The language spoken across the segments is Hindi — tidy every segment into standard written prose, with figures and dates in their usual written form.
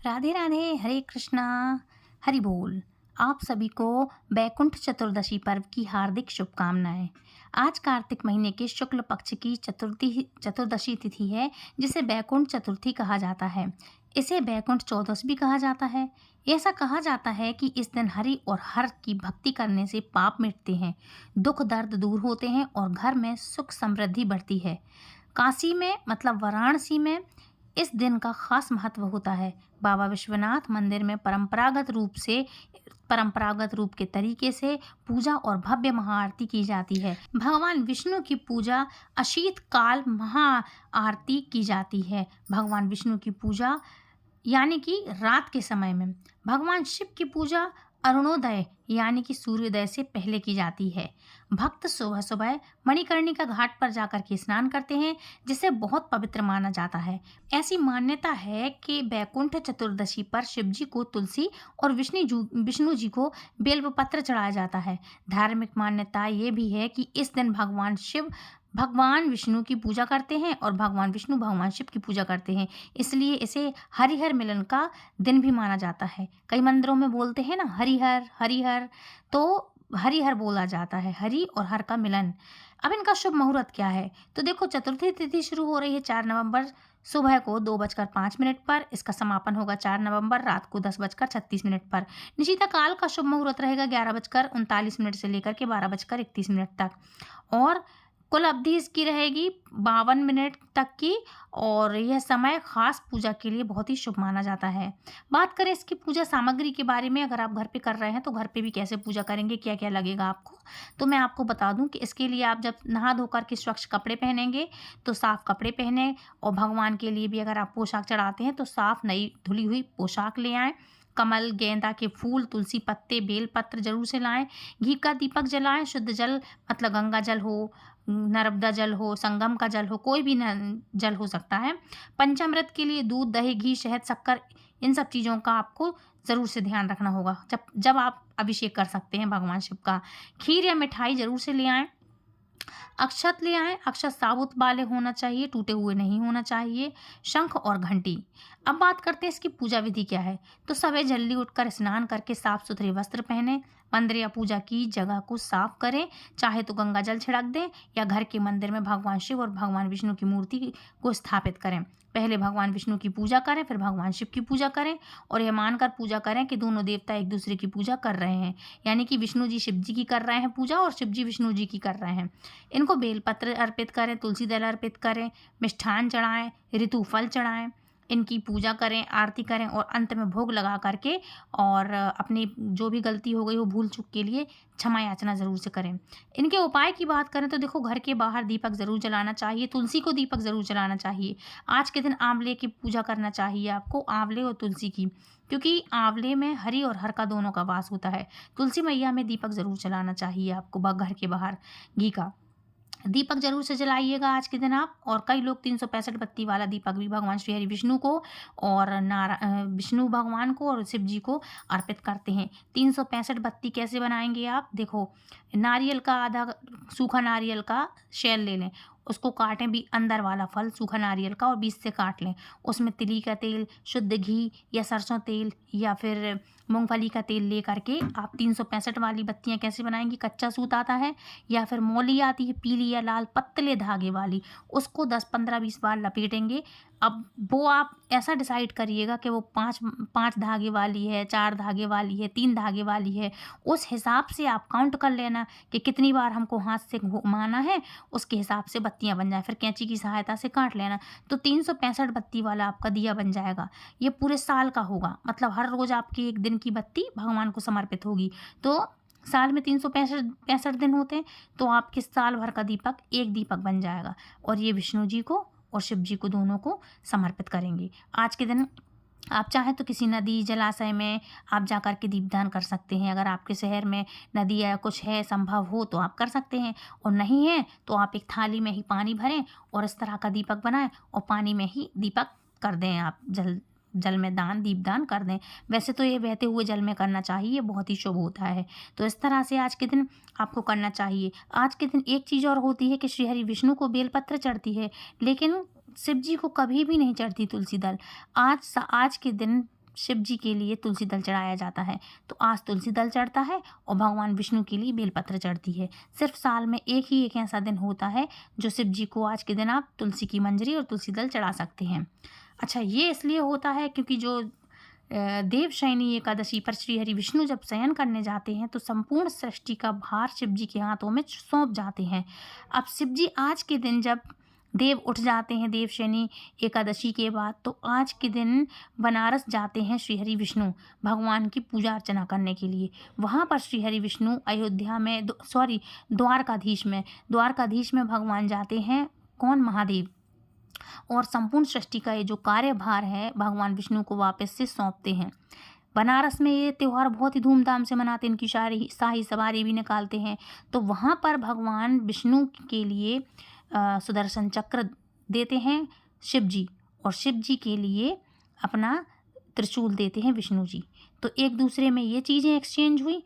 राधे राधे, हरे कृष्णा, हरि बोल। आप सभी को बैकुंठ चतुर्दशी पर्व की हार्दिक शुभकामनाएं। आज कार्तिक महीने के शुक्ल पक्ष की चतुर्दशी तिथि है, जिसे बैकुंठ चतुर्थी कहा जाता है। इसे बैकुंठ चौदस भी कहा जाता है। ऐसा कहा जाता है कि इस दिन हरि और हर की भक्ति करने से पाप मिटते हैं, दुख दर्द दूर होते हैं और घर में सुख समृद्धि बढ़ती है। काशी में मतलब वाराणसी में इस दिन का खास महत्व होता है। बाबा विश्वनाथ मंदिर में परंपरागत रूप के तरीके से पूजा और भव्य महाआरती की जाती है। भगवान विष्णु की पूजा अशीत काल महाआरती की जाती है। भगवान विष्णु की पूजा यानी कि रात के समय में। भगवान शिव की पूजा अरुणोदय यानी कि सूर्योदय से पहले की जाती है। भक्त सुबह सुबह मणिकर्णिका घाट पर जाकर के स्नान करते हैं, जिसे बहुत पवित्र माना जाता है। ऐसी मान्यता है कि बैकुंठ चतुर्दशी पर शिव जी को तुलसी और विष्णु जी को बेलपत्र चढ़ाया जाता है। धार्मिक मान्यता ये भी है कि इस दिन भगवान शिव भगवान विष्णु की पूजा करते हैं और भगवान विष्णु भगवान शिव की पूजा करते हैं, इसलिए इसे हरिहर मिलन का दिन भी माना जाता है। कई मंदिरों में बोलते हैं ना हरिहर हरिहर, तो हरिहर बोला जाता है, हरि और हर का मिलन। अब इनका शुभ मुहूर्त क्या है, तो देखो चतुर्थी तिथि शुरू हो रही है 4 नवंबर सुबह को 2:05 पर। इसका समापन होगा 4 नवंबर रात को 10:36 पर। निशिता काल का शुभ मुहूर्त रहेगा 11:39 से लेकर के 12:31 तक, और कुल अवधि इसकी रहेगी 52 मिनट तक की। और यह समय खास पूजा के लिए बहुत ही शुभ माना जाता है। बात करें इसकी पूजा सामग्री के बारे में, अगर आप घर पे कर रहे हैं तो घर पे भी कैसे पूजा करेंगे, क्या क्या लगेगा आपको, तो मैं आपको बता दूं कि इसके लिए आप जब नहा धोकर के स्वच्छ कपड़े पहनेंगे तो साफ कपड़े पहने, और भगवान के लिए भी अगर आप पोशाक चढ़ाते हैं तो साफ नई धुली हुई पोशाक ले आएँ। कमल, गेंदा के फूल, तुलसी पत्ते, बेल पत्र जरूर से लाएं। घी का दीपक जलाएं। शुद्ध जल मतलब गंगा जल हो, नर्मदा जल हो, संगम का जल हो, कोई भी जल हो सकता है। पंचामृत के लिए दूध, दही, घी, शहद, शक्कर, इन सब चीज़ों का आपको ज़रूर से ध्यान रखना होगा जब जब आप अभिषेक कर सकते हैं भगवान शिव का। खीर या मिठाई जरूर से ले आएँ। अक्षत ले आएँ। अक्षत साबुत वाले होना चाहिए, टूटे हुए नहीं होना चाहिए। शंख और घंटी। अब बात करते हैं इसकी पूजा विधि क्या है, तो सुबह जल्दी उठकर स्नान करके साफ सुथरे वस्त्र पहने। मंदिर या पूजा की जगह को साफ करें, चाहे तो गंगा जल छिड़क दें या घर के मंदिर में भगवान शिव और भगवान विष्णु की मूर्ति को स्थापित करें। पहले भगवान विष्णु की पूजा करें, फिर भगवान शिव की पूजा करें, और यह मानकर पूजा करें कि दोनों देवता एक दूसरे की पूजा कर रहे हैं, यानी कि विष्णु जी शिव जी की कर रहे हैं पूजा और शिव जी विष्णु जी की कर रहे हैं। इनको बेलपत्र अर्पित करें, तुलसी दल अर्पित करें, मिष्ठान चढ़ाएं, ऋतु फल चढ़ाएं, इनकी पूजा करें, आरती करें और अंत में भोग लगा करके और अपनी जो भी गलती हो गई हो भूल चूक के लिए क्षमा याचना ज़रूर से करें। इनके उपाय की बात करें तो देखो, घर के बाहर दीपक ज़रूर जलाना चाहिए, तुलसी को दीपक ज़रूर जलाना चाहिए। आज के दिन आंवले की पूजा करना चाहिए आपको, आंवले और तुलसी की, क्योंकि आंवले में हरि और हर का दोनों का वास होता है। तुलसी मैया में दीपक ज़रूर जलाना चाहिए आपको घर के बाहर। घी का दीपक जरूर से जलाइएगा आज के दिन आप। और कई लोग 365 बत्ती वाला दीपक भी भगवान श्री हरि विष्णु को और विष्णु भगवान को और शिव जी को अर्पित करते हैं। 365 बत्ती कैसे बनाएंगे आप, देखो, नारियल का आधा सूखा नारियल का शेल ले लें, उसको काटें भी अंदर वाला फल सूखा नारियल का और बीच से काट लें। उसमें तिली का तेल, शुद्ध घी या सरसों तेल या फिर मूंगफली का तेल ले करके आप 365 वाली बत्तियां कैसे बनाएंगी, कच्चा सूत आता है या फिर मौली आती है पीली या लाल पतले धागे वाली, उसको 10 15 20 बार लपेटेंगे। अब वो आप ऐसा डिसाइड करिएगा कि वो पाँच पाँच धागे वाली है, 4 धागे वाली है, 3 धागे वाली है। उस हिसाब से आप काउंट कर लेना कि कितनी बार हमको हाथ से घुमाना है, उसके हिसाब से बत्तियां बन जाए, फिर कैंची की सहायता से काट लेना, तो 365 बत्ती वाला आपका दिया बन जाएगा। ये पूरे साल का होगा, मतलब हर रोज़ आपकी एक दिन की बत्ती भगवान को समर्पित होगी। तो साल में 365 दिन होते हैं, तो आपके साल भर का दीपक एक दीपक बन जाएगा, और ये विष्णु जी को और शिव जी को दोनों को समर्पित करेंगे। आज के दिन आप चाहें तो किसी नदी जलाशय में आप जा कर के दीपदान कर सकते हैं। अगर आपके शहर में नदी या कुछ है संभव हो तो आप कर सकते हैं, और नहीं है तो आप एक थाली में ही पानी भरें और इस तरह का दीपक बनाएं और पानी में ही दीपक कर दें। आप जल में दीपदान कर दें। वैसे तो ये बहते हुए जल में करना चाहिए, बहुत ही शुभ होता है। तो इस तरह से आज के दिन आपको करना चाहिए। आज के दिन एक चीज़ और होती है कि श्री हरि विष्णु को बेलपत्र चढ़ती है, लेकिन शिव जी को कभी भी नहीं चढ़ती तुलसी दल। आज के दिन शिव जी के लिए तुलसी दल चढ़ाया जाता है। तो आज तुलसी दल चढ़ता है और भगवान विष्णु के लिए बेलपत्र चढ़ती है। सिर्फ साल में एक ऐसा दिन होता है जो शिव जी को आज के दिन आप तुलसी की मंजरी और तुलसी दल चढ़ा सकते हैं। अच्छा, ये इसलिए होता है क्योंकि जो देवशयनी एकादशी पर श्री हरि विष्णु जब शयन करने जाते हैं तो संपूर्ण सृष्टि का भार शिव जी के हाथों में सौंप जाते हैं। अब शिव जी आज के दिन जब देव उठ जाते हैं देवशयनी एकादशी के बाद, तो आज के दिन बनारस जाते हैं श्री हरि विष्णु भगवान की पूजा अर्चना करने के लिए। वहाँ पर श्री हरि विष्णु अयोध्या में द्वारकाधीश में भगवान जाते हैं, कौन, महादेव, और संपूर्ण सृष्टि का ये जो कार्यभार है भगवान विष्णु को वापस से सौंपते हैं। बनारस में ये त्यौहार बहुत ही धूमधाम से मनाते हैं, इनकी शाही सवारी भी निकालते हैं। तो वहाँ पर भगवान विष्णु के लिए सुदर्शन चक्र देते हैं शिव जी, और शिव जी के लिए अपना त्रिशूल देते हैं विष्णु जी। तो एक दूसरे में ये चीज़ें एक्सचेंज हुई।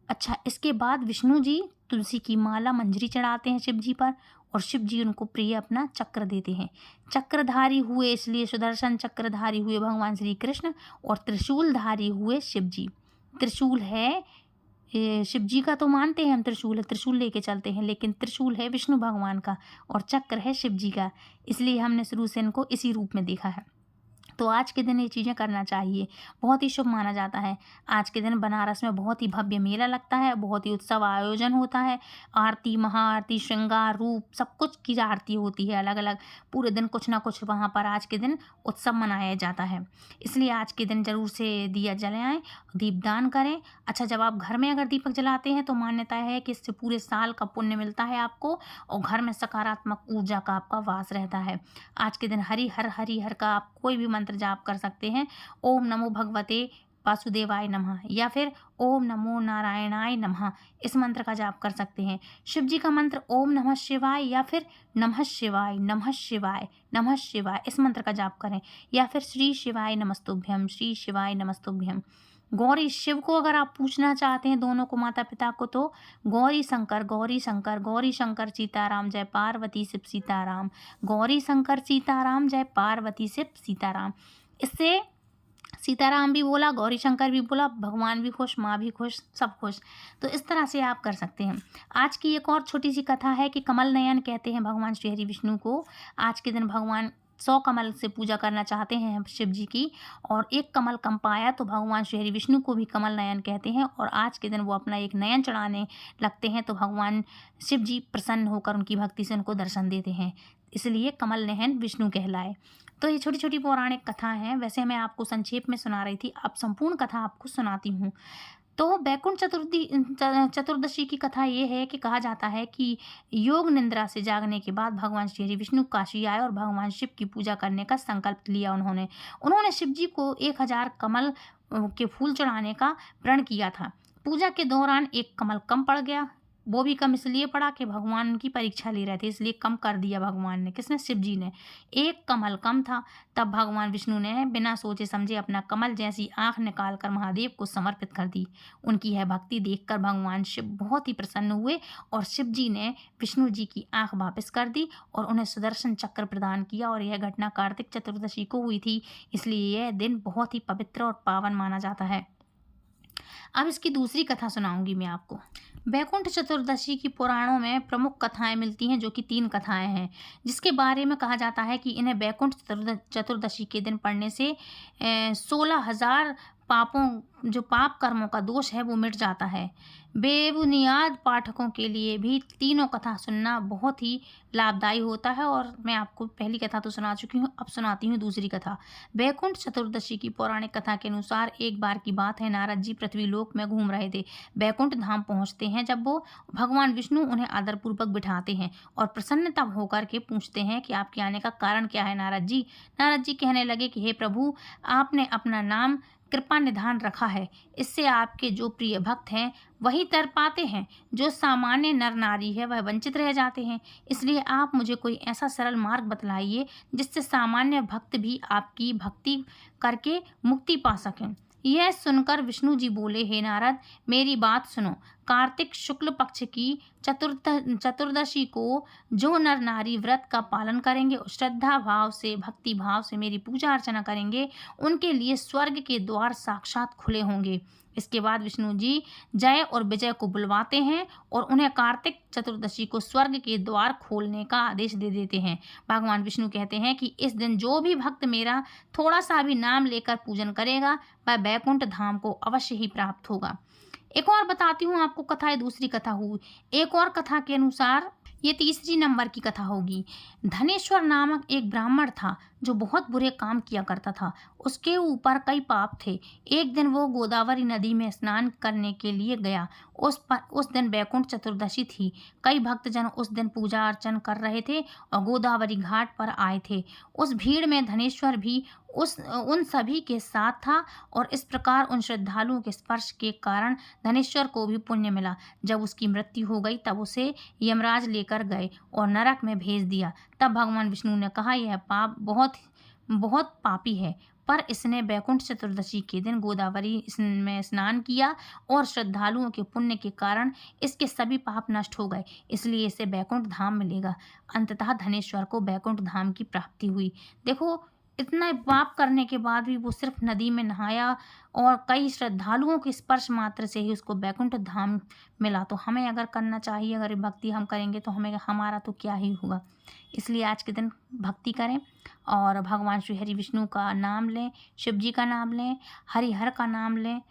अच्छा, इसके बाद विष्णु जी तुलसी की माला मंजरी चढ़ाते हैं शिव जी पर, और शिव जी उनको प्रिय अपना चक्र देते हैं। चक्रधारी हुए इसलिए सुदर्शन चक्रधारी हुए भगवान श्री कृष्ण, और त्रिशूलधारी हुए शिव जी। त्रिशूल है शिव जी का, तो मानते हैं हम त्रिशूल है, त्रिशूल लेके चलते हैं, लेकिन त्रिशूल है विष्णु भगवान का और चक्र है शिव जी का, इसलिए हमने शुरू से इनको इसी रूप में देखा है। तो आज के दिन ये चीज़ें करना चाहिए, बहुत ही शुभ माना जाता है। आज के दिन बनारस में बहुत ही भव्य मेला लगता है, बहुत ही उत्सव आयोजन होता है, आरती, महाआरती, श्रृंगार, रूप, सब कुछ की आरती होती है अलग अलग। पूरे दिन कुछ ना कुछ वहाँ पर आज के दिन उत्सव मनाया जाता है, इसलिए आज के दिन ज़रूर से दिया जलाएं, दीपदान करें। अच्छा, जब आप घर में अगर दीपक जलाते हैं तो मान्यता है कि इससे पूरे साल का पुण्य मिलता है आपको, और घर में सकारात्मक ऊर्जा का आपका वास रहता है। आज के दिन हरि हर का आप कोई भी मंत्र जाप कर सकते हैं। ओम नमो भगवते वासुदेवाय नमः, या फिर ओम नमो नारायणाय नमः, इस मंत्र का जाप कर सकते हैं। शिव जी का मंत्र ओम नमः शिवाय, या फिर नमः शिवाय नमः शिवाय नमः शिवाय, इस मंत्र का जाप करें, या फिर श्री शिवाय नमस्तुभ्यम, श्री शिवाय नमस्तुभ्यम। गौरी शिव को अगर आप पूछना चाहते हैं, दोनों को, माता पिता को, तो गौरी शंकर गौरी शंकर गौरी शंकर सीताराम जय पार्वती शिव सीताराम, गौरी शंकर सीताराम जय पार्वती शिव सीताराम। इससे सीताराम भी बोला, गौरी शंकर भी बोला, भगवान भी खुश, माँ भी खुश, सब खुश। तो इस तरह से आप कर सकते हैं। आज की एक और छोटी सी कथा है कि कमल नयन कहते हैं भगवान श्री हरि विष्णु को। आज के दिन भगवान 100 कमल से पूजा करना चाहते हैं शिव जी की, और एक कमल कम पाया तो भगवान श्री हरि विष्णु को भी कमल नयन कहते हैं, और आज के दिन वो अपना एक नयन चढ़ाने लगते हैं तो भगवान शिव जी प्रसन्न होकर उनकी भक्ति से उनको दर्शन देते हैं, इसलिए कमल नयन विष्णु कहलाए। तो ये छोटी छोटी पौराणिक कथा हैं, वैसे मैं आपको संक्षेप में सुना रही थी, अब संपूर्ण कथा आपको सुनाती हूँ। तो बैकुंठ चतुर्दशी की कथा ये है कि कहा जाता है कि योग निद्रा से जागने के बाद भगवान श्री हरि विष्णु काशी आए और भगवान शिव की पूजा करने का संकल्प लिया। उन्होंने शिव जी को 1000 कमल के फूल चढ़ाने का प्रण किया था। पूजा के दौरान एक कमल कम पड़ गया, वो भी कम इसलिए पड़ा कि भगवान उनकी परीक्षा ले रहे थे, इसलिए कम कर दिया भगवान ने। किसने? शिव जी ने। एक कमल कम था, तब भगवान विष्णु ने बिना सोचे समझे अपना कमल जैसी आंख निकालकर महादेव को समर्पित कर दी। उनकी यह भक्ति देखकर भगवान शिव बहुत ही प्रसन्न हुए और शिव जी ने विष्णु जी की आंख वापस कर दी और उन्हें सुदर्शन चक्र प्रदान किया। और यह घटना कार्तिक चतुर्दशी को हुई थी, इसलिए यह दिन बहुत ही पवित्र और पावन माना जाता है। अब इसकी दूसरी कथा सुनाऊंगी मैं आपको। बैकुंठ चतुर्दशी की पुराणों में प्रमुख कथाएं मिलती हैं, जो कि 3 कथाएं हैं, जिसके बारे में कहा जाता है कि इन्हें बैकुंठ चतुर्दशी के दिन पढ़ने से 16,000 जो पाप कर्मों का दोष है वो मिट जाता है। बेबुनियाद पाठकों के लिए भी तीनों कथा सुनना बहुत ही लाभदायी होता है। और मैं आपको पहली कथा तो सुना चुकी हूँ, अब सुनाती हूँ दूसरी कथा। बैकुंठ चतुर्दशी की पौराणिक कथा के अनुसार एक बार की बात है, नारद जी पृथ्वीलोक में घूम रहे थे। बैकुंठ धाम पहुँचते हैं जब वो भगवान विष्णु उन्हें आदरपूर्वक बिठाते हैं और प्रसन्नता होकर के पूछते हैं कि आपके आने का कारण क्या है नारद जी। नारद जी कहने लगे कि हे प्रभु, आपने अपना नाम कृपा निधान रखा है, इससे आपके जो प्रिय भक्त हैं वही तर पाते हैं, जो सामान्य नर नारी है वह वंचित रह जाते हैं। इसलिए आप मुझे कोई ऐसा सरल मार्ग बतलाइए जिससे सामान्य भक्त भी आपकी भक्ति करके मुक्ति पा सकें। यह सुनकर विष्णु जी बोले, हे नारद, मेरी बात सुनो। कार्तिक शुक्ल पक्ष की चतुर्दशी को जो नर नारी व्रत का पालन करेंगे और श्रद्धा भाव से, भक्ति भाव से मेरी पूजा अर्चना करेंगे, उनके लिए स्वर्ग के द्वार साक्षात खुले होंगे। इसके बाद विष्णु जी जय और विजय को बुलवाते हैं और उन्हें कार्तिक चतुर्दशी को स्वर्ग के द्वार खोलने का आदेश दे देते हैं। भगवान विष्णु कहते हैं कि इस दिन जो भी भक्त मेरा थोड़ा सा भी नाम लेकर पूजन करेगा वह बैकुंठ धाम को अवश्य ही प्राप्त होगा। एक और बताती हूँ आपको कथा, दूसरी कथा हुई। एक और कथा के अनुसार ये तीसरी नंबर की कथा होगी। धनेश्वर नामक एक ब्राह्मण था जो बहुत बुरे काम किया करता था। उसके ऊपर कई पाप थे। एक दिन वो गोदावरी नदी में स्नान करने के लिए गया। उस दिन बैकुंठ चतुर्दशी थी। कई भक्तजन उस दिन पूजा अर्चन कर रहे थे और गोदावरी घाट पर आए थे। उस भीड़ में धनेश्वर भी उन सभी के साथ था और इस प्रकार उन श्रद्धालुओं के स्पर्श के कारण धनेश्वर को भी पुण्य मिला। जब उसकी मृत्यु हो गई तब उसे यमराज लेकर गए और नरक में भेज दिया। तब भगवान विष्णु ने कहा, यह पाप बहुत पापी है, पर इसने बैकुंठ चतुर्दशी के दिन गोदावरी में स्नान किया और श्रद्धालुओं के पुण्य के कारण इसके सभी पाप नष्ट हो गए, इसलिए इसे बैकुंठ धाम मिलेगा। अंततः धनेश्वर को बैकुंठ धाम की प्राप्ति हुई। देखो, इतना पाप करने के बाद भी वो सिर्फ नदी में नहाया और कई श्रद्धालुओं के स्पर्श मात्र से ही उसको बैकुंठ धाम मिला। तो हमें अगर करना चाहिए, अगर भक्ति हम करेंगे तो हमारा तो क्या ही होगा। इसलिए आज के दिन भक्ति करें और भगवान श्री हरि विष्णु का नाम लें, शिव जी का नाम लें, हरिहर का नाम लें।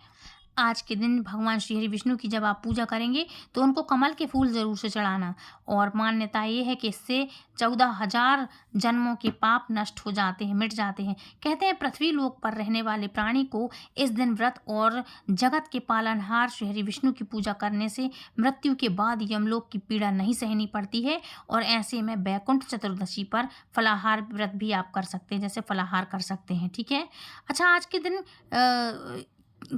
आज के दिन भगवान श्री हरि विष्णु की जब आप पूजा करेंगे तो उनको कमल के फूल ज़रूर से चढ़ाना। और मान्यता ये है कि इससे 14,000 जन्मों के पाप नष्ट हो जाते हैं, मिट जाते हैं। कहते हैं पृथ्वी लोक पर रहने वाले प्राणी को इस दिन व्रत और जगत के पालनहार श्री हरि विष्णु की पूजा करने से मृत्यु के बाद यमलोक की पीड़ा नहीं सहनी पड़ती है। और ऐसे में बैकुंठ चतुर्दशी पर फलाहार व्रत भी आप कर सकते हैं, जैसे फलाहार कर सकते हैं। ठीक है। अच्छा, आज के दिन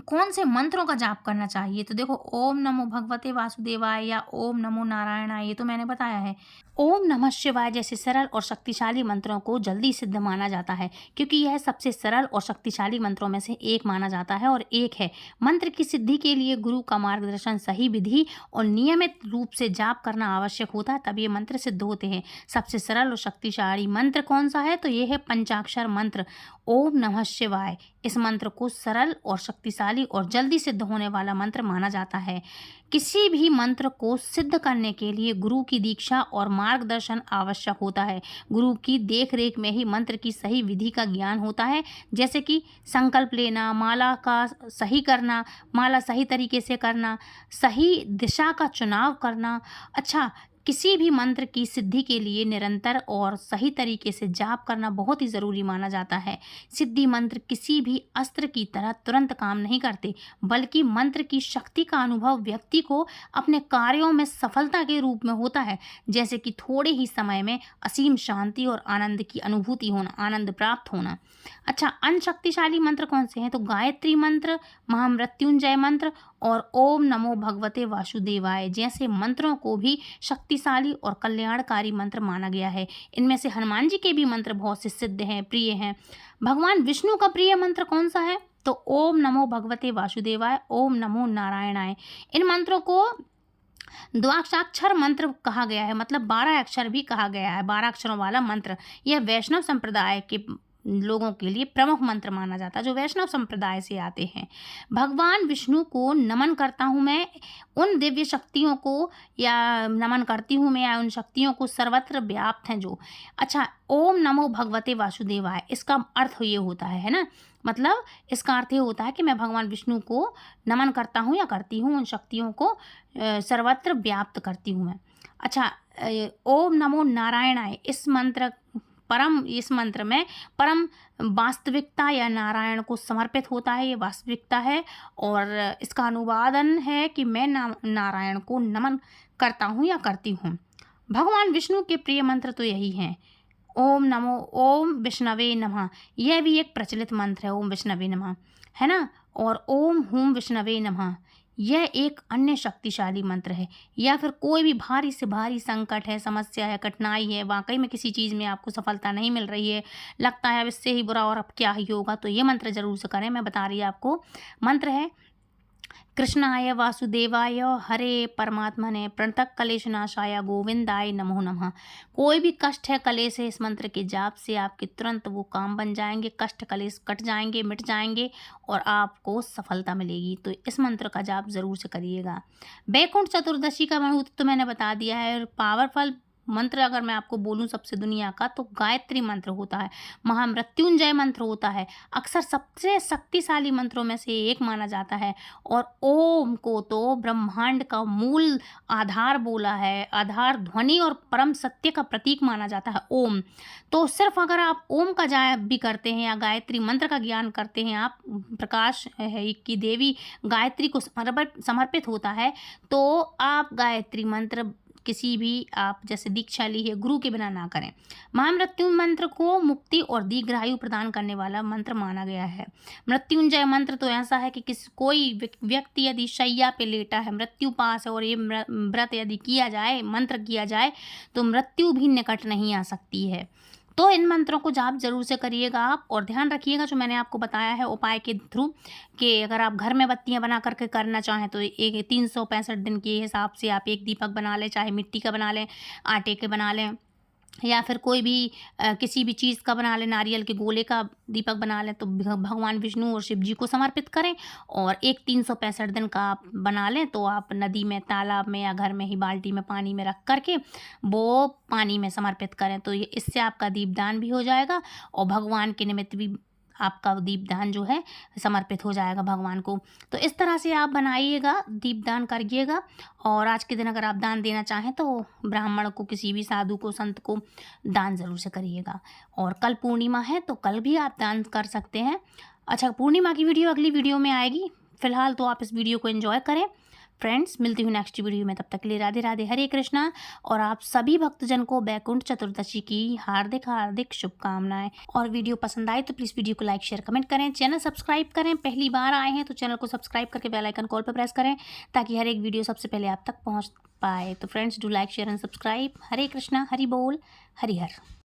कौन से मंत्रों का जाप करना चाहिए? तो देखो, ओम नमो भगवते वासुदेवाय या ओम नमो नारायणाय, ये तो मैंने बताया है। ओम नमः शिवाय जैसे सरल और शक्तिशाली मंत्रों को जल्दी सिद्ध माना जाता है, क्योंकि यह सबसे सरल और शक्तिशाली मंत्रों में से एक माना जाता है और एक है। मंत्र की सिद्धि के लिए गुरु का मार्गदर्शन, सही विधि और नियमित रूप से जाप करना आवश्यक होता है, तब ये मंत्र सिद्ध होते हैं। सबसे सरल और शक्तिशाली मंत्र कौन सा है? तो ये है पंचाक्षर मंत्र ओम नमः शिवाय। इस मंत्र को सरल और शक्तिशाली और जल्दी सिद्ध होने वाला मंत्र माना जाता है। किसी भी मंत्र को सिद्ध करने के लिए गुरु की दीक्षा और मार्गदर्शन आवश्यक होता है। गुरु की देखरेख में ही मंत्र की सही विधि का ज्ञान होता है, जैसे कि संकल्प लेना, माला का सही करना, माला सही तरीके से करना, सही दिशा का चुनाव करना। अच्छा, किसी भी मंत्र की सिद्धि के लिए निरंतर और सही तरीके से जाप करना बहुत ही ज़रूरी माना जाता है। सिद्धि मंत्र किसी भी अस्त्र की तरह तुरंत काम नहीं करते, बल्कि मंत्र की शक्ति का अनुभव व्यक्ति को अपने कार्यों में सफलता के रूप में होता है, जैसे कि थोड़े ही समय में असीम शांति और आनंद की अनुभूति होना, आनंद प्राप्त होना। अच्छा, अन्य शक्तिशाली मंत्र कौन से हैं? तो गायत्री मंत्र, महामृत्युंजय मंत्र और ओम नमो भगवते वासुदेवाय जैसे मंत्रों को भी शक्तिशाली और कल्याणकारी मंत्र माना गया है। इनमें से हनुमान जी के भी मंत्र बहुत से सिद्ध हैं, प्रिय हैं। भगवान विष्णु का प्रिय मंत्र कौन सा है? तो ओम नमो भगवते वासुदेवाय, ओम नमो नारायणाय। इन मंत्रों को द्वादशाक्षर मंत्र कहा गया है, मतलब 12 अक्षर भी कहा गया है, 12 अक्षरों वाला मंत्र। यह वैष्णव संप्रदाय के लोगों के लिए प्रमुख मंत्र माना जाता है, जो वैष्णव संप्रदाय से आते हैं। भगवान विष्णु को नमन करता हूँ मैं, उन दिव्य शक्तियों को या नमन करती हूँ मैं, या उन शक्तियों को सर्वत्र व्याप्त हैं जो। अच्छा, ओम नमो भगवते वासुदेवाय, इसका अर्थ ये होता है ना, मतलब इसका अर्थ ये होता है कि मैं भगवान विष्णु को नमन करता हूँ या करती हूँ, उन शक्तियों को सर्वत्र व्याप्त करती हूँ मैं। अच्छा, ओम नमो नारायणाय, इस मंत्र में परम वास्तविकता या नारायण को समर्पित होता है, ये वास्तविकता है। और इसका अनुवादन है कि मैं नारायण को नमन करता हूँ या करती हूँ। भगवान विष्णु के प्रिय मंत्र तो यही हैं। ओम विष्णवे नमः, यह भी एक प्रचलित मंत्र है, ओम विष्णवे नमः, है ना। और ओम हूम विष्णवे नमः, यह एक अन्य शक्तिशाली मंत्र है। या फिर कोई भी भारी से भारी संकट है, समस्या है, कठिनाई है, वाकई में किसी चीज़ में आपको सफलता नहीं मिल रही है, लगता है अब इससे ही बुरा और अब क्या ही होगा, तो ये मंत्र जरूर से करें। मैं बता रही आपको, मंत्र है कृष्णाय वासुदेवाय हरे परमात्मने प्रणतः क्लेशनाशाय गोविंदाय नमो नमः। कोई भी कष्ट है कलेश है, इस मंत्र के जाप से आपके तुरंत वो काम बन जाएंगे, कष्ट कलेश कट जाएंगे, मिट जाएंगे और आपको सफलता मिलेगी। तो इस मंत्र का जाप जरूर से करिएगा। बैकुंठ चतुर्दशी का महत्व तो मैंने बता दिया है। पावरफुल मंत्र अगर मैं आपको बोलूं सबसे दुनिया का, तो गायत्री मंत्र होता है, महामृत्युंजय मंत्र होता है, अक्सर सबसे शक्तिशाली मंत्रों में से एक माना जाता है। और ओम को तो ब्रह्मांड का मूल आधार बोला है, आधार ध्वनि और परम सत्य का प्रतीक माना जाता है ओम। तो सिर्फ अगर आप ओम का जाप भी करते हैं या गायत्री मंत्र का ज्ञान करते हैं, आप प्रकाश है की देवी गायत्री को समर्पित होता है, तो आप गायत्री मंत्र किसी भी आप जैसे दीक्षा ली है गुरु के बिना ना करें। महामृत्यु मंत्र को मुक्ति और दीर्घायु प्रदान करने वाला मंत्र माना गया है। मृत्युंजय मंत्र तो ऐसा है कि कोई व्यक्ति यदि शैया पे लेटा है, मृत्यु पास है, और ये व्रत यदि किया जाए, मंत्र किया जाए, तो मृत्यु भी निकट नहीं आ सकती है। तो इन मंत्रों को जाप जरूर से करिएगा आप, और ध्यान रखिएगा जो मैंने आपको बताया है उपाय के थ्रू, कि अगर आप घर में बत्तियां बना करके करना चाहें तो एक 365 दिन के हिसाब से आप एक दीपक बना लें, चाहे मिट्टी का बना लें, आटे के बना लें, या फिर कोई भी किसी भी चीज़ का बना लें, नारियल के गोले का दीपक बना लें, तो भगवान विष्णु और शिव जी को समर्पित करें। और एक 365 दिन का आप बना लें, तो आप नदी में, तालाब में या घर में ही बाल्टी में पानी में रख करके वो पानी में समर्पित करें। तो ये इससे आपका दीपदान भी हो जाएगा और भगवान के निमित्त भी आपका दीपदान जो है समर्पित हो जाएगा भगवान को। तो इस तरह से आप बनाइएगा, दीपदान करिएगा। और आज के दिन अगर आप दान देना चाहें तो ब्राह्मण को, किसी भी साधु को, संत को दान ज़रूर से करिएगा। और कल पूर्णिमा है तो कल भी आप दान कर सकते हैं। अच्छा, पूर्णिमा की वीडियो अगली वीडियो में आएगी। फिलहाल तो आप इस वीडियो को एंजॉय करें। फ्रेंड्स, मिलती हूँ नेक्स्ट वीडियो में, तब तक के लिए राधे राधे, हरे कृष्णा। और आप सभी भक्तजन को बैकुंठ चतुर्दशी की हार्दिक हार्दिक शुभकामनाएं। और वीडियो पसंद आए तो प्लीज़ वीडियो को लाइक शेयर कमेंट करें, चैनल सब्सक्राइब करें। पहली बार आए हैं तो चैनल को सब्सक्राइब करके बेल आइकन कॉल पर प्रेस करें, ताकि हर एक वीडियो सबसे पहले आप तक पहुँच पाए। तो friends, do like share and subscribe. Hare Krishna, Hari बोल, हरि हर।